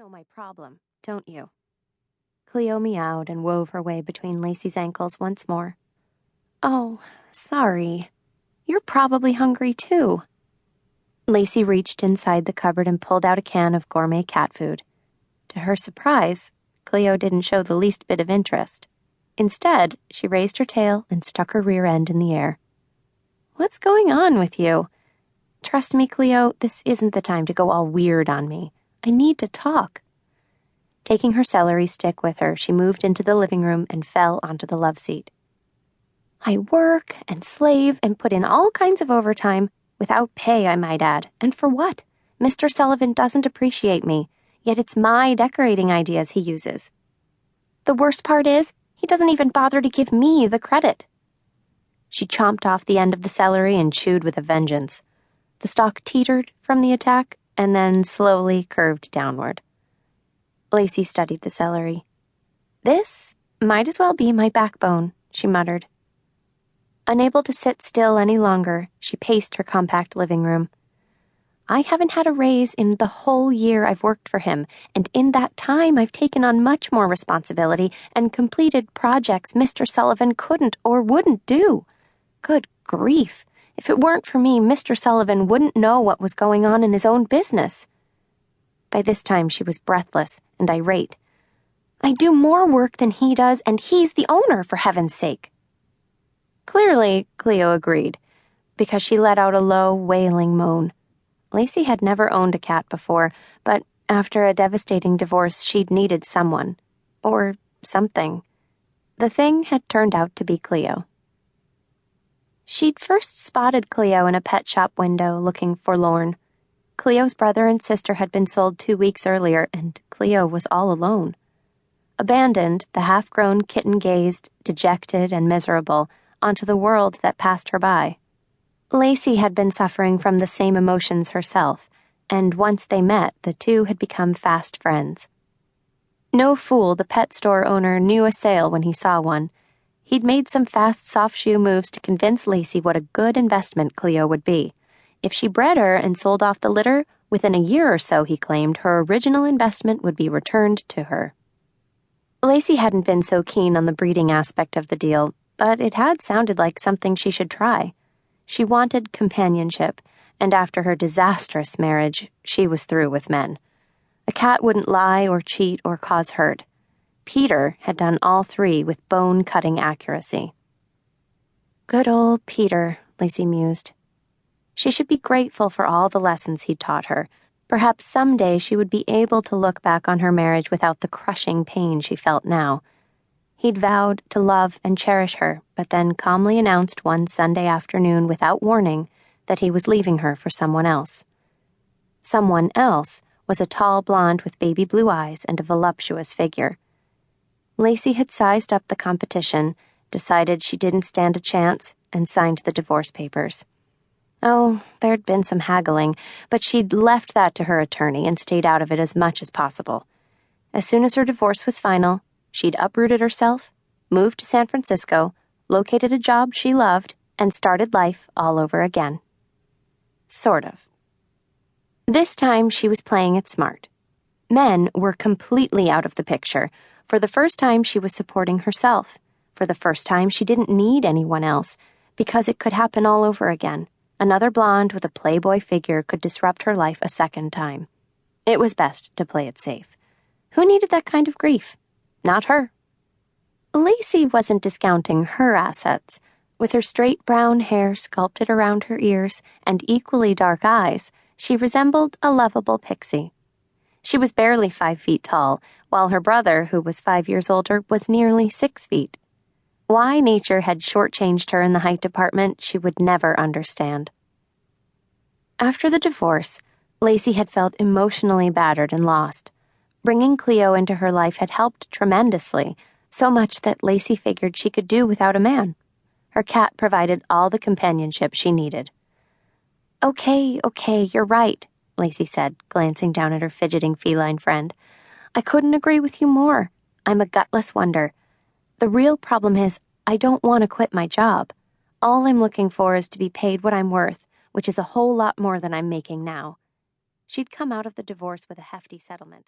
know my problem, don't you?" Cleo meowed and wove her way between Lacey's ankles once more. "Oh, sorry. You're probably hungry too." Lacey reached inside the cupboard and pulled out a can of gourmet cat food. To her surprise, Cleo didn't show the least bit of interest. Instead, she raised her tail and stuck her rear end in the air. "What's going on with you? Trust me, Cleo, this isn't the time to go all weird on me. I need to talk." Taking her celery stick with her, she moved into the living room and fell onto the love seat. "I work and slave and put in all kinds of overtime, without pay, I might add. And for what? Mr. Sullivan doesn't appreciate me, yet it's my decorating ideas he uses. The worst part is, he doesn't even bother to give me the credit." She chomped off the end of the celery and chewed with a vengeance. The stalk teetered from the attack and then slowly curved downward. Lacey studied the celery. "This might as well be my backbone," she muttered. Unable to sit still any longer, she paced her compact living room. "I haven't had a raise in the whole year I've worked for him, and in that time I've taken on much more responsibility and completed projects Mr. Sullivan couldn't or wouldn't do. Good grief! If it weren't for me, Mr. Sullivan wouldn't know what was going on in his own business." By this time she was breathless and irate. "I do more work than he does, and he's the owner, for heaven's sake." Clearly, Cleo agreed, because she let out a low, wailing moan. Lacey had never owned a cat before, but after a devastating divorce, she'd needed someone. Or something. The thing had turned out to be Cleo. She'd first spotted Cleo in a pet shop window, looking forlorn. Cleo's brother and sister had been sold 2 weeks earlier, and Cleo was all alone. Abandoned, the half-grown kitten gazed, dejected and miserable, onto the world that passed her by. Lacey had been suffering from the same emotions herself, and once they met, the two had become fast friends. No fool, the pet store owner knew a sale when he saw one. He'd made some fast soft-shoe moves to convince Lacey what a good investment Cleo would be. If she bred her and sold off the litter, within a year or so, he claimed, her original investment would be returned to her. Lacey hadn't been so keen on the breeding aspect of the deal, but it had sounded like something she should try. She wanted companionship, and after her disastrous marriage, she was through with men. A cat wouldn't lie or cheat or cause hurt. Peter had done all three with bone-cutting accuracy. "Good old Peter," Lacey mused. She should be grateful for all the lessons he'd taught her. Perhaps someday she would be able to look back on her marriage without the crushing pain she felt now. He'd vowed to love and cherish her, but then calmly announced one Sunday afternoon without warning that he was leaving her for someone else. Someone else was a tall blonde with baby blue eyes and a voluptuous figure. Lacey had sized up the competition, decided she didn't stand a chance, and signed the divorce papers. Oh, there'd been some haggling, but she'd left that to her attorney and stayed out of it as much as possible. As soon as her divorce was final, she'd uprooted herself, moved to San Francisco, located a job she loved, and started life all over again. Sort of. This time she was playing it smart. Men were completely out of the picture. For the first time she was supporting herself. For the first time she didn't need anyone else, because it could happen all over again. Another blonde with a playboy figure could disrupt her life a second time. It was best to play it safe. Who needed that kind of grief? Not her. Lacey wasn't discounting her assets. With her straight brown hair sculpted around her ears and equally dark eyes, she resembled a lovable pixie. She was barely 5 feet tall, while her brother, who was 5 years older, was nearly 6 feet. Why nature had shortchanged her in the height department, she would never understand. After the divorce, Lacey had felt emotionally battered and lost. Bringing Cleo into her life had helped tremendously, so much that Lacey figured she could do without a man. Her cat provided all the companionship she needed. Okay, you're right," Lacey said, glancing down at her fidgeting feline friend. "I couldn't agree with you more. I'm a gutless wonder. The real problem is, I don't want to quit my job. All I'm looking for is to be paid what I'm worth, which is a whole lot more than I'm making now." She'd come out of the divorce with a hefty settlement.